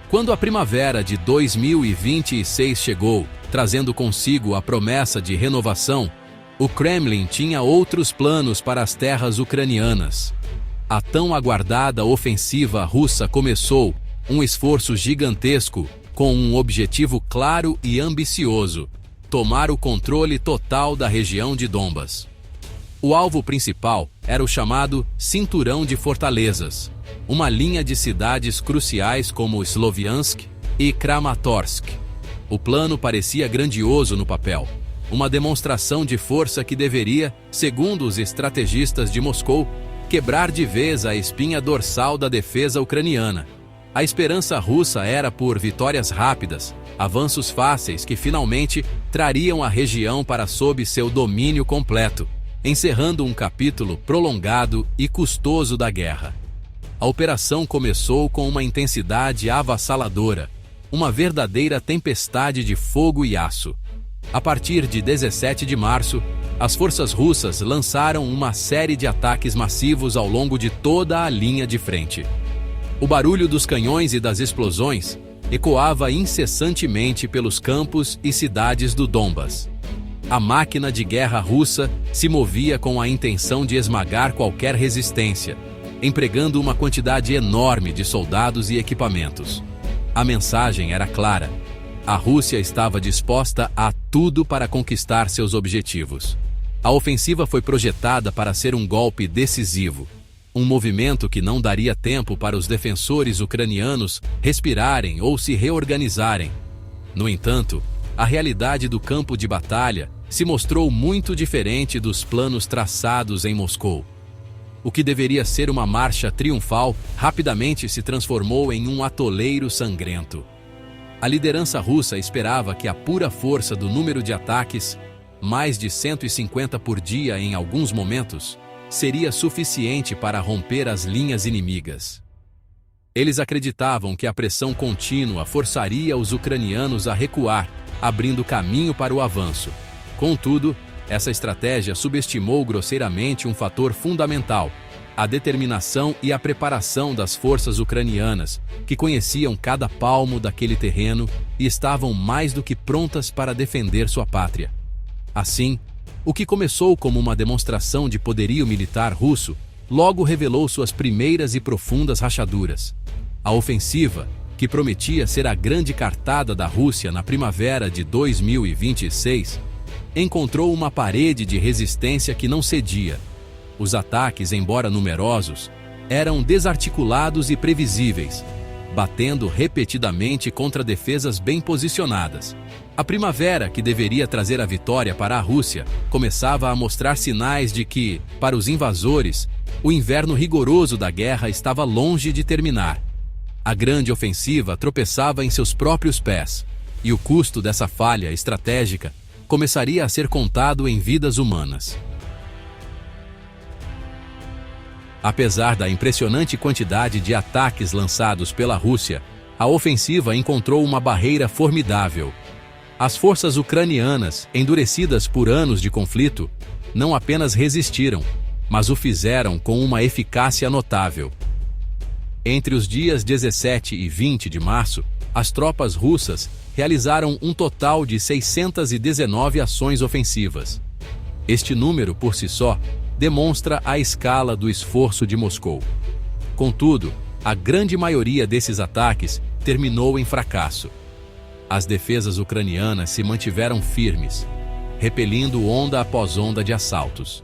Quando a primavera de 2026 chegou, trazendo consigo a promessa de renovação, o Kremlin tinha outros planos para as terras ucranianas. A tão aguardada ofensiva russa começou, um esforço gigantesco, com um objetivo claro e ambicioso: tomar o controle total da região de Donbas. O alvo principal era o chamado Cinturão de Fortalezas, uma linha de cidades cruciais como Sloviansk e Kramatorsk. O plano parecia grandioso no papel, uma demonstração de força que deveria, segundo os estrategistas de Moscou, quebrar de vez a espinha dorsal da defesa ucraniana. A esperança russa era por vitórias rápidas, avanços fáceis que finalmente trariam a região para sob seu domínio completo, encerrando um capítulo prolongado e custoso da guerra. A operação começou com uma intensidade avassaladora, uma verdadeira tempestade de fogo e aço. A partir de 17 de março, as forças russas lançaram uma série de ataques massivos ao longo de toda a linha de frente. O barulho dos canhões e das explosões ecoava incessantemente pelos campos e cidades do Donbas. A máquina de guerra russa se movia com a intenção de esmagar qualquer resistência, empregando uma quantidade enorme de soldados e equipamentos. A mensagem era clara: a Rússia estava disposta a tudo para conquistar seus objetivos. A ofensiva foi projetada para ser um golpe decisivo, um movimento que não daria tempo para os defensores ucranianos respirarem ou se reorganizarem. No entanto, a realidade do campo de batalha se mostrou muito diferente dos planos traçados em Moscou. O que deveria ser uma marcha triunfal rapidamente se transformou em um atoleiro sangrento. A liderança russa esperava que a pura força do número de ataques, mais de 150 por dia em alguns momentos, seria suficiente para romper as linhas inimigas. Eles acreditavam que a pressão contínua forçaria os ucranianos a recuar, abrindo caminho para o avanço. Contudo, essa estratégia subestimou grosseiramente um fator fundamental: a determinação e a preparação das forças ucranianas, que conheciam cada palmo daquele terreno e estavam mais do que prontas para defender sua pátria. Assim, o que começou como uma demonstração de poderio militar russo, logo revelou suas primeiras e profundas rachaduras. A ofensiva, que prometia ser a grande cartada da Rússia na primavera de 2026, encontrou uma parede de resistência que não cedia. Os ataques, embora numerosos, eram desarticulados e previsíveis, batendo repetidamente contra defesas bem posicionadas. A primavera, que deveria trazer a vitória para a Rússia, começava a mostrar sinais de que, para os invasores, o inverno rigoroso da guerra estava longe de terminar. A grande ofensiva tropeçava em seus próprios pés, e o custo dessa falha estratégica começaria a ser contado em vidas humanas. Apesar da impressionante quantidade de ataques lançados pela Rússia, a ofensiva encontrou uma barreira formidável. As forças ucranianas, endurecidas por anos de conflito, não apenas resistiram, mas o fizeram com uma eficácia notável. Entre os dias 17 e 20 de março, as tropas russas realizaram um total de 619 ações ofensivas. Este número, por si só, demonstra a escala do esforço de Moscou. Contudo, a grande maioria desses ataques terminou em fracasso. As defesas ucranianas se mantiveram firmes, repelindo onda após onda de assaltos.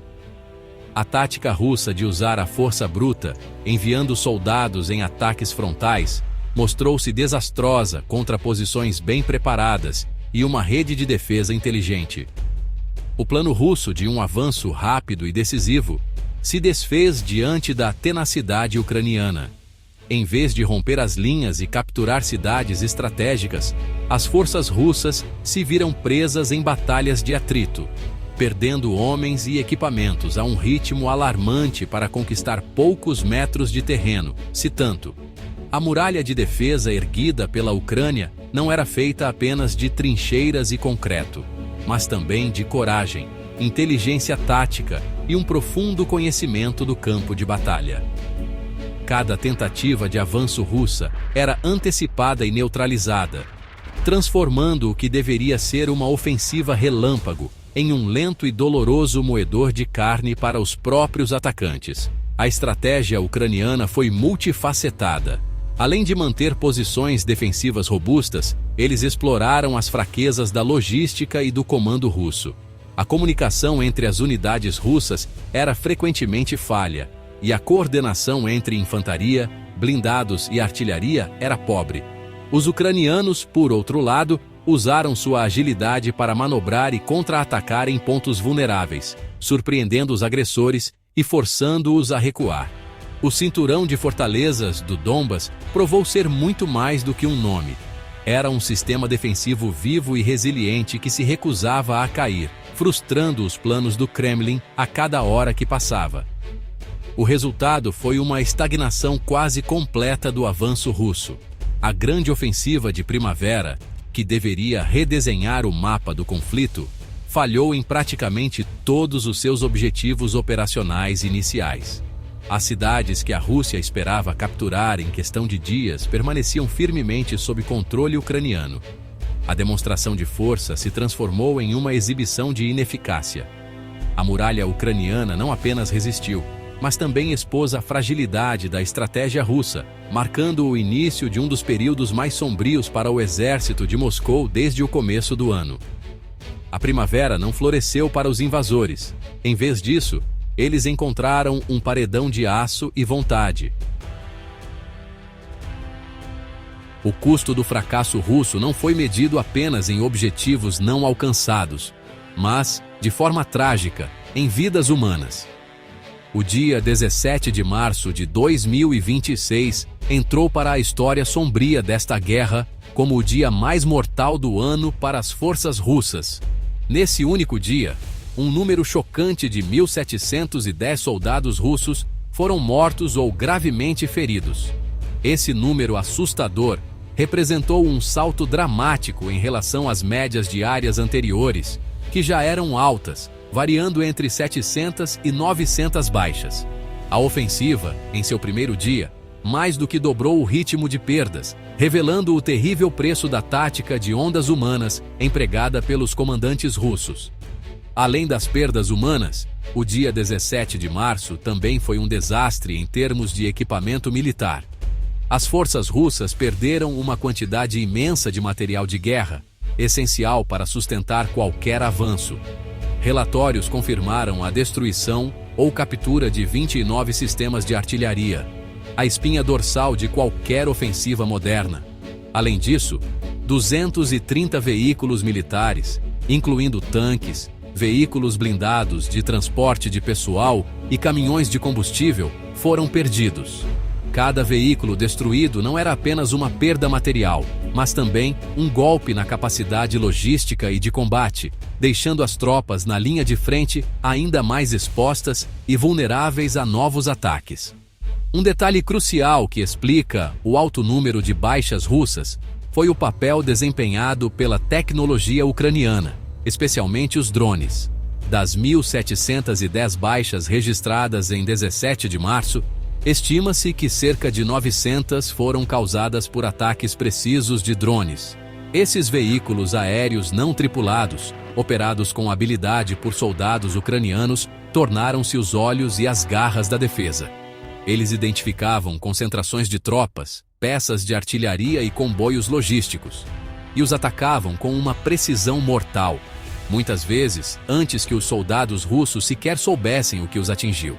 A tática russa de usar a força bruta, enviando soldados em ataques frontais, mostrou-se desastrosa contra posições bem preparadas e uma rede de defesa inteligente. O plano russo de um avanço rápido e decisivo se desfez diante da tenacidade ucraniana. Em vez de romper as linhas e capturar cidades estratégicas, as forças russas se viram presas em batalhas de atrito, perdendo homens e equipamentos a um ritmo alarmante para conquistar poucos metros de terreno, se tanto. A muralha de defesa erguida pela Ucrânia não era feita apenas de trincheiras e concreto, mas também de coragem, inteligência tática e um profundo conhecimento do campo de batalha. Cada tentativa de avanço russa era antecipada e neutralizada, transformando o que deveria ser uma ofensiva relâmpago em um lento e doloroso moedor de carne para os próprios atacantes. A estratégia ucraniana foi multifacetada. Além de manter posições defensivas robustas, eles exploraram as fraquezas da logística e do comando russo. A comunicação entre as unidades russas era frequentemente falha, e a coordenação entre infantaria, blindados e artilharia era pobre. Os ucranianos, por outro lado, usaram sua agilidade para manobrar e contra-atacar em pontos vulneráveis, surpreendendo os agressores e forçando-os a recuar. O cinturão de fortalezas do Donbas provou ser muito mais do que um nome. Era um sistema defensivo vivo e resiliente que se recusava a cair, frustrando os planos do Kremlin a cada hora que passava. O resultado foi uma estagnação quase completa do avanço russo. A grande ofensiva de primavera, que deveria redesenhar o mapa do conflito, falhou em praticamente todos os seus objetivos operacionais iniciais. As cidades que a Rússia esperava capturar em questão de dias permaneciam firmemente sob controle ucraniano. A demonstração de força se transformou em uma exibição de ineficácia. A muralha ucraniana não apenas resistiu, mas também expôs a fragilidade da estratégia russa, marcando o início de um dos períodos mais sombrios para o exército de Moscou desde o começo do ano. A primavera não floresceu para os invasores. Em vez disso, eles encontraram um paredão de aço e vontade. O custo do fracasso russo não foi medido apenas em objetivos não alcançados, mas, de forma trágica, em vidas humanas. O dia 17 de março de 2026 entrou para a história sombria desta guerra como o dia mais mortal do ano para as forças russas. Nesse único dia, um número chocante de 1.710 soldados russos foram mortos ou gravemente feridos. Esse número assustador representou um salto dramático em relação às médias diárias anteriores, que já eram altas, variando entre 700 e 900 baixas. A ofensiva, em seu primeiro dia, mais do que dobrou o ritmo de perdas, revelando o terrível preço da tática de ondas humanas empregada pelos comandantes russos. Além das perdas humanas, o dia 17 de março também foi um desastre em termos de equipamento militar. As forças russas perderam uma quantidade imensa de material de guerra, essencial para sustentar qualquer avanço. Relatórios confirmaram a destruição ou captura de 29 sistemas de artilharia, a espinha dorsal de qualquer ofensiva moderna. Além disso, 230 veículos militares, incluindo tanques, veículos blindados de transporte de pessoal e caminhões de combustível, foram perdidos. Cada veículo destruído não era apenas uma perda material, mas também um golpe na capacidade logística e de combate, deixando as tropas na linha de frente ainda mais expostas e vulneráveis a novos ataques. Um detalhe crucial que explica o alto número de baixas russas foi o papel desempenhado pela tecnologia ucraniana, especialmente os drones. Das 1.710 baixas registradas em 17 de março, estima-se que cerca de 900 foram causadas por ataques precisos de drones. Esses veículos aéreos não tripulados, operados com habilidade por soldados ucranianos, tornaram-se os olhos e as garras da defesa. Eles identificavam concentrações de tropas, peças de artilharia e comboios logísticos, e os atacavam com uma precisão mortal, muitas vezes antes que os soldados russos sequer soubessem o que os atingiu.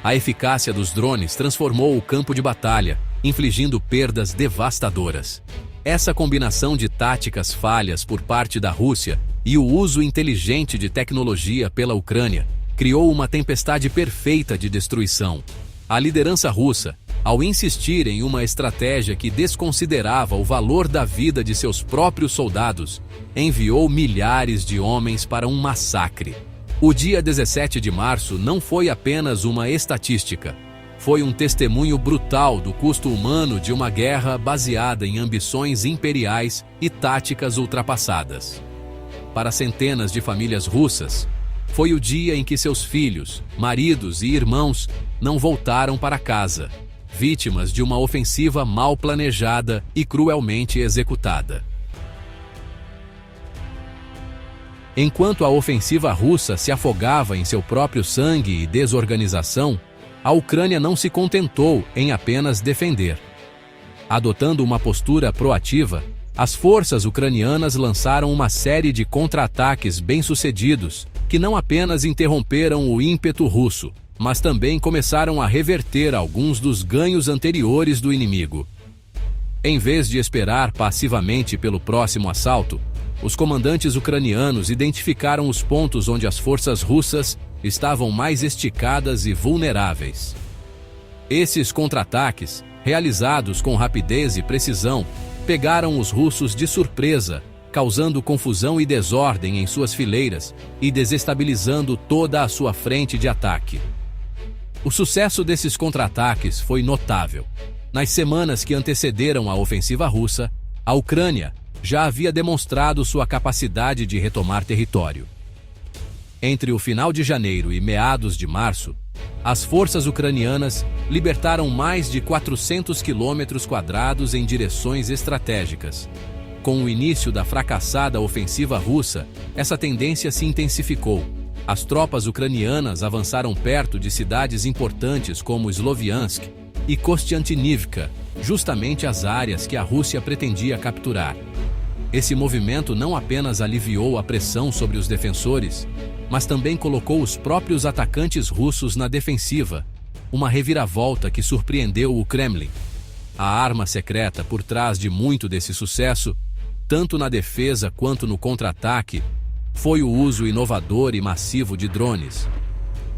A eficácia dos drones transformou o campo de batalha, infligindo perdas devastadoras. Essa combinação de táticas falhas por parte da Rússia e o uso inteligente de tecnologia pela Ucrânia criou uma tempestade perfeita de destruição. A liderança russa, ao insistir em uma estratégia que desconsiderava o valor da vida de seus próprios soldados, enviou milhares de homens para um massacre. O dia 17 de março não foi apenas uma estatística. Foi um testemunho brutal do custo humano de uma guerra baseada em ambições imperiais e táticas ultrapassadas. Para centenas de famílias russas, foi o dia em que seus filhos, maridos e irmãos não voltaram para casa. vítimas de uma ofensiva mal planejada e cruelmente executada. Enquanto a ofensiva russa se afogava em seu próprio sangue e desorganização, a Ucrânia não se contentou em apenas defender. Adotando uma postura proativa, as forças ucranianas lançaram uma série de contra-ataques bem-sucedidos, que não apenas interromperam o ímpeto russo, mas também começaram a reverter alguns dos ganhos anteriores do inimigo. Em vez de esperar passivamente pelo próximo assalto, os comandantes ucranianos identificaram os pontos onde as forças russas estavam mais esticadas e vulneráveis. Esses contra-ataques, realizados com rapidez e precisão, pegaram os russos de surpresa, causando confusão e desordem em suas fileiras e desestabilizando toda a sua frente de ataque. O sucesso desses contra-ataques foi notável. Nas semanas que antecederam a ofensiva russa, a Ucrânia já havia demonstrado sua capacidade de retomar território. Entre o final de janeiro e meados de março, as forças ucranianas libertaram mais de 400 quilômetros quadrados em direções estratégicas. Com o início da fracassada ofensiva russa, essa tendência se intensificou. As tropas ucranianas avançaram perto de cidades importantes como Sloviansk e Kostiantynivka, justamente as áreas que a Rússia pretendia capturar. Esse movimento não apenas aliviou a pressão sobre os defensores, mas também colocou os próprios atacantes russos na defensiva, uma reviravolta que surpreendeu o Kremlin. A arma secreta por trás de muito desse sucesso, tanto na defesa quanto no contra-ataque, foi o uso inovador e massivo de drones.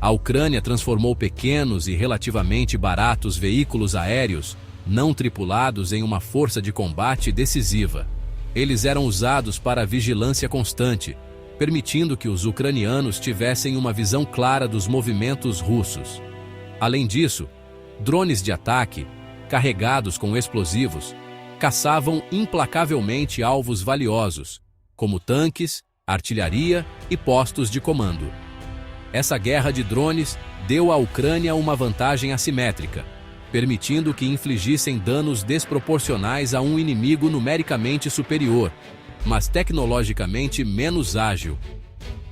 A Ucrânia transformou pequenos e relativamente baratos veículos aéreos não tripulados em uma força de combate decisiva. Eles eram usados para vigilância constante, permitindo que os ucranianos tivessem uma visão clara dos movimentos russos. Além disso, drones de ataque, carregados com explosivos, caçavam implacavelmente alvos valiosos, como tanques, artilharia e postos de comando. Essa guerra de drones deu à Ucrânia uma vantagem assimétrica, permitindo que infligissem danos desproporcionais a um inimigo numericamente superior, mas tecnologicamente menos ágil.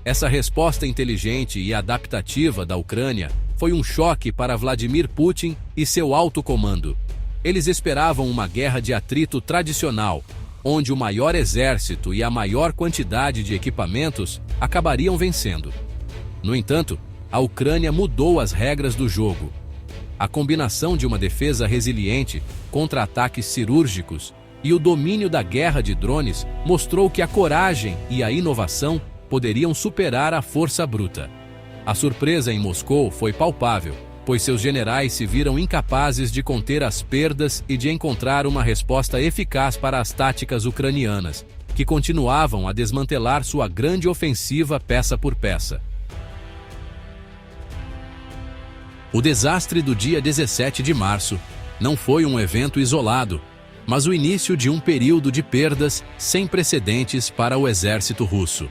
Essa resposta inteligente e adaptativa da Ucrânia foi um choque para Vladimir Putin e seu alto comando. Eles esperavam uma guerra de atrito tradicional, onde o maior exército e a maior quantidade de equipamentos acabariam vencendo. No entanto, a Ucrânia mudou as regras do jogo. A combinação de uma defesa resiliente contra ataques cirúrgicos e o domínio da guerra de drones mostrou que a coragem e a inovação poderiam superar a força bruta. A surpresa em Moscou foi palpável, pois seus generais se viram incapazes de conter as perdas e de encontrar uma resposta eficaz para as táticas ucranianas, que continuavam a desmantelar sua grande ofensiva peça por peça. O desastre do dia 17 de março não foi um evento isolado, mas o início de um período de perdas sem precedentes para o exército russo.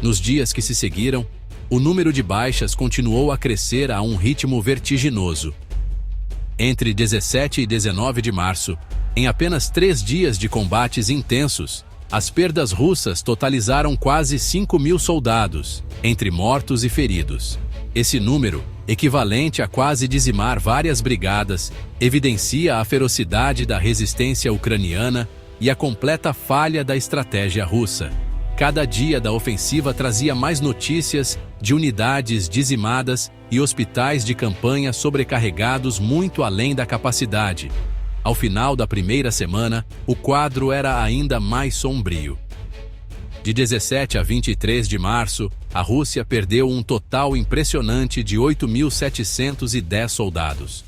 Nos dias que se seguiram, o número de baixas continuou a crescer a um ritmo vertiginoso. Entre 17 e 19 de março, em apenas 3 dias de combates intensos, as perdas russas totalizaram quase 5.000 soldados, entre mortos e feridos. Esse número, equivalente a quase dizimar várias brigadas, evidencia a ferocidade da resistência ucraniana e a completa falha da estratégia russa. Cada dia da ofensiva trazia mais notícias de unidades dizimadas e hospitais de campanha sobrecarregados muito além da capacidade. Ao final da primeira semana, o quadro era ainda mais sombrio. De 17 a 23 de março, a Rússia perdeu um total impressionante de 8.710 soldados.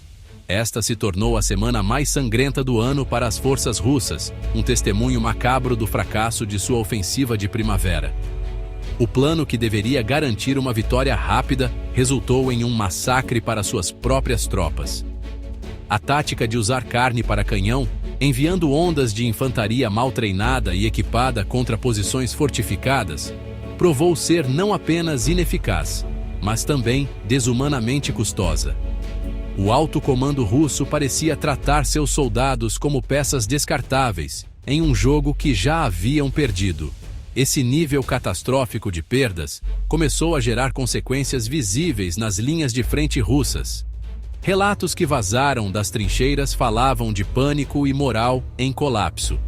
Esta se tornou a semana mais sangrenta do ano para as forças russas, um testemunho macabro do fracasso de sua ofensiva de primavera. O plano que deveria garantir uma vitória rápida resultou em um massacre para suas próprias tropas. A tática de usar carne para canhão, enviando ondas de infantaria mal treinada e equipada contra posições fortificadas, provou ser não apenas ineficaz, mas também desumanamente custosa. O alto comando russo parecia tratar seus soldados como peças descartáveis, em um jogo que já haviam perdido. Esse nível catastrófico de perdas começou a gerar consequências visíveis nas linhas de frente russas. Relatos que vazaram das trincheiras falavam de pânico e moral em colapso.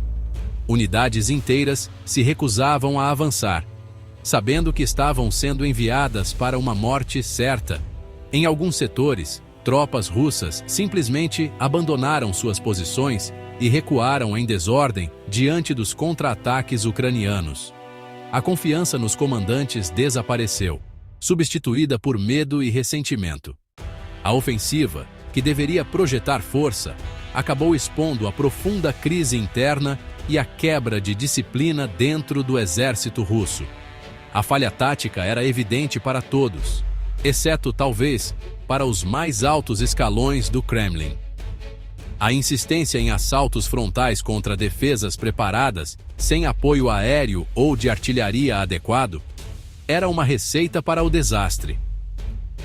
Unidades inteiras se recusavam a avançar, sabendo que estavam sendo enviadas para uma morte certa. Em alguns setores, tropas russas simplesmente abandonaram suas posições e recuaram em desordem diante dos contra-ataques ucranianos. A confiança nos comandantes desapareceu, substituída por medo e ressentimento. A ofensiva, que deveria projetar força, acabou expondo a profunda crise interna e a quebra de disciplina dentro do exército russo. A falha tática era evidente para todos, exceto, talvez, para os mais altos escalões do Kremlin. A insistência em assaltos frontais contra defesas preparadas, sem apoio aéreo ou de artilharia adequado, era uma receita para o desastre.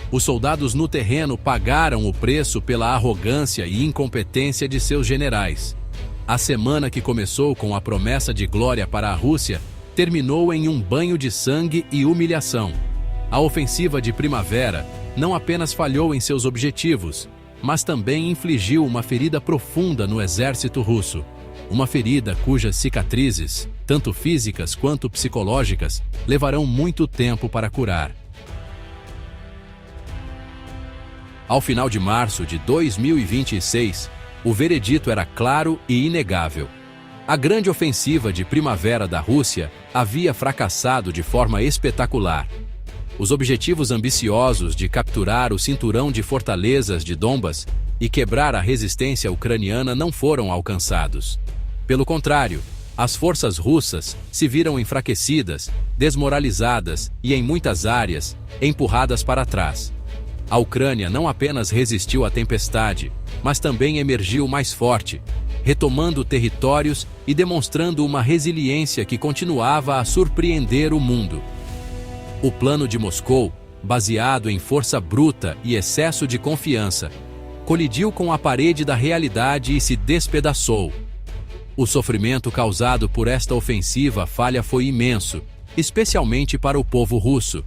Os soldados no terreno pagaram o preço pela arrogância e incompetência de seus generais. A semana que começou com a promessa de glória para a Rússia terminou em um banho de sangue e humilhação. A ofensiva de primavera não apenas falhou em seus objetivos, mas também infligiu uma ferida profunda no exército russo. Uma ferida cujas cicatrizes, tanto físicas quanto psicológicas, levarão muito tempo para curar. Ao final de março de 2026, o veredito era claro e inegável. A grande ofensiva de primavera da Rússia havia fracassado de forma espetacular. Os objetivos ambiciosos de capturar o cinturão de fortalezas de Donbas e quebrar a resistência ucraniana não foram alcançados. Pelo contrário, as forças russas se viram enfraquecidas, desmoralizadas e, em muitas áreas, empurradas para trás. A Ucrânia não apenas resistiu à tempestade, mas também emergiu mais forte, retomando territórios e demonstrando uma resiliência que continuava a surpreender o mundo. O plano de Moscou, baseado em força bruta e excesso de confiança, colidiu com a parede da realidade e se despedaçou. O sofrimento causado por esta ofensiva falha foi imenso, especialmente para o povo russo.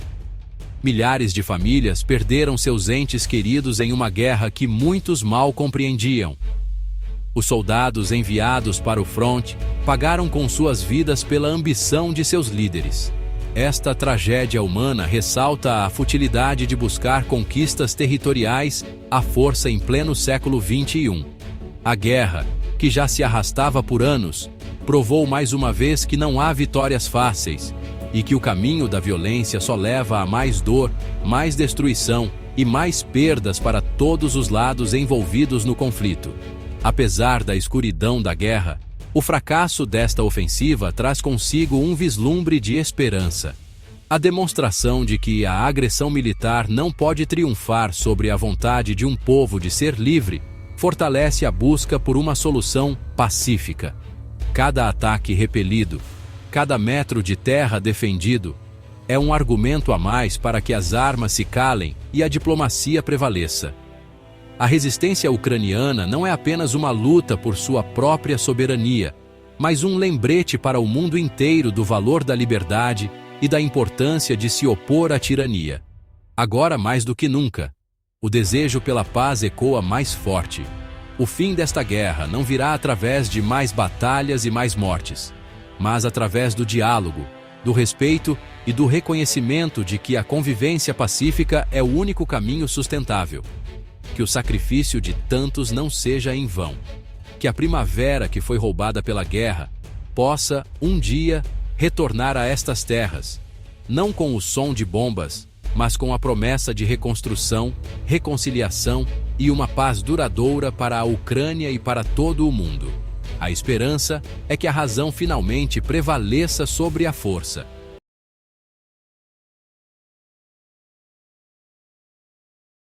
Milhares de famílias perderam seus entes queridos em uma guerra que muitos mal compreendiam. Os soldados enviados para o fronte pagaram com suas vidas pela ambição de seus líderes. Esta tragédia humana ressalta a futilidade de buscar conquistas territoriais à força em pleno século XXI. A guerra, que já se arrastava por anos, provou mais uma vez que não há vitórias fáceis e que o caminho da violência só leva a mais dor, mais destruição e mais perdas para todos os lados envolvidos no conflito. Apesar da escuridão da guerra, o fracasso desta ofensiva traz consigo um vislumbre de esperança. A demonstração de que a agressão militar não pode triunfar sobre a vontade de um povo de ser livre fortalece a busca por uma solução pacífica. Cada ataque repelido, cada metro de terra defendido, é um argumento a mais para que as armas se calem e a diplomacia prevaleça. A resistência ucraniana não é apenas uma luta por sua própria soberania, mas um lembrete para o mundo inteiro do valor da liberdade e da importância de se opor à tirania. Agora, mais do que nunca, o desejo pela paz ecoa mais forte. O fim desta guerra não virá através de mais batalhas e mais mortes, mas através do diálogo, do respeito e do reconhecimento de que a convivência pacífica é o único caminho sustentável. Que o sacrifício de tantos não seja em vão. Que a primavera que foi roubada pela guerra possa, um dia, retornar a estas terras, não com o som de bombas, mas com a promessa de reconstrução, reconciliação e uma paz duradoura para a Ucrânia e para todo o mundo. A esperança é que a razão finalmente prevaleça sobre a força.